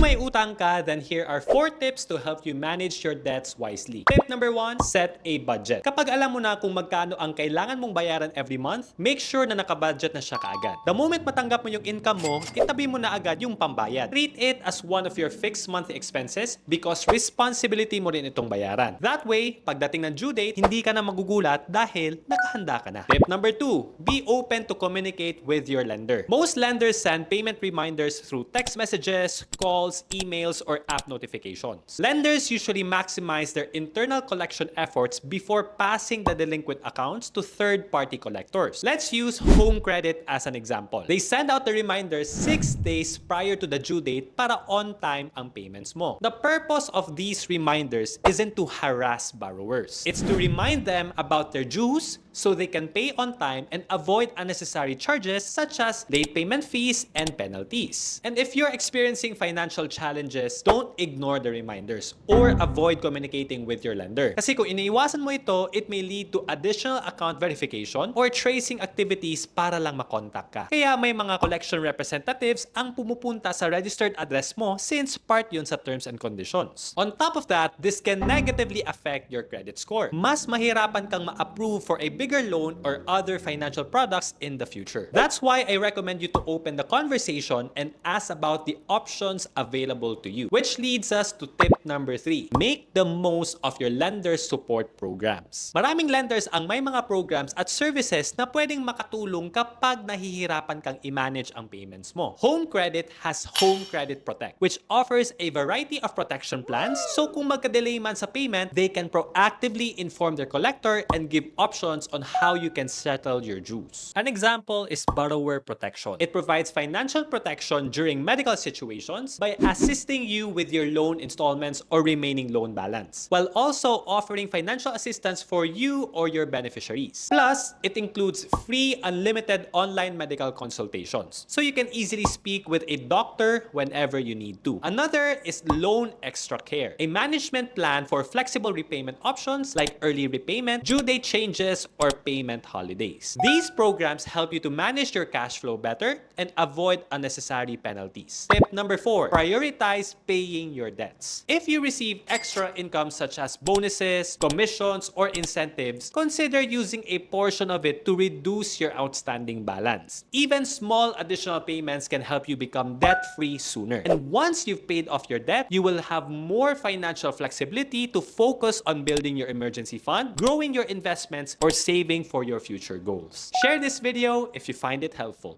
may utang ka, then here are 4 tips to help you manage your debts wisely. Tip number 1, set a budget. Kapag alam mo na kung magkano ang kailangan mong bayaran every month, make sure na nakabudget na siya kaagad. The moment matanggap mo yung income mo, itabi mo na agad yung pambayad. Treat it as one of your fixed monthly expenses because responsibility mo rin itong bayaran. That way, pagdating ng due date, hindi ka na magugulat dahil nakahanda ka na. Tip number 2, be open to communicate with your lender. Most lenders send payment reminders through text messages, calls, emails, or app notifications. Lenders usually maximize their internal collection efforts before passing the delinquent accounts to third-party collectors. Let's use Home Credit as an example. They send out the reminders 6 days prior to the due date para on time ang payments mo. The purpose of these reminders isn't to harass borrowers. It's to remind them about their dues so they can pay on time and avoid unnecessary charges such as late payment fees and penalties. And if you're experiencing financial challenges, don't ignore the reminders or avoid communicating with your lender. Kasi kung iniiwasan mo ito, it may lead to additional account verification or tracing activities para lang makontak ka. Kaya may mga collection representatives ang pumupunta sa registered address mo since part yun sa terms and conditions. On top of that, this can negatively affect your credit score. Mas mahirapan kang ma-approve for a bigger loan or other financial products in the future. That's why I recommend you to open the conversation and ask about the options available to you. Which leads us to tip number 3. Make the most of your lender's support programs. Maraming lenders ang may mga programs at services na pwedeng makatulong kapag nahihirapan kang i-manage ang payments mo. Home Credit has Home Credit Protect, which offers a variety of protection plans, so kung magka-delay man sa payment, they can proactively inform their collector and give options on how you can settle your dues. An example is Borrower Protection. It provides financial protection during medical situations by assisting you with your loan installments or remaining loan balance, while also offering financial assistance for you or your beneficiaries. Plus, it includes free unlimited online medical consultations, so you can easily speak with a doctor whenever you need to. Another is Loan Extra Care, a management plan for flexible repayment options like early repayment, due date changes, or payment holidays. These programs help you to manage your cash flow better and avoid unnecessary penalties. Tip number 4, prioritize paying your debts. If you receive extra income such as bonuses, commissions, or incentives, consider using a portion of it to reduce your outstanding balance. Even small additional payments can help you become debt-free sooner. And once you've paid off your debt, you will have more financial flexibility to focus on building your emergency fund, growing your investments, or saving for your future goals. Share this video if you find it helpful.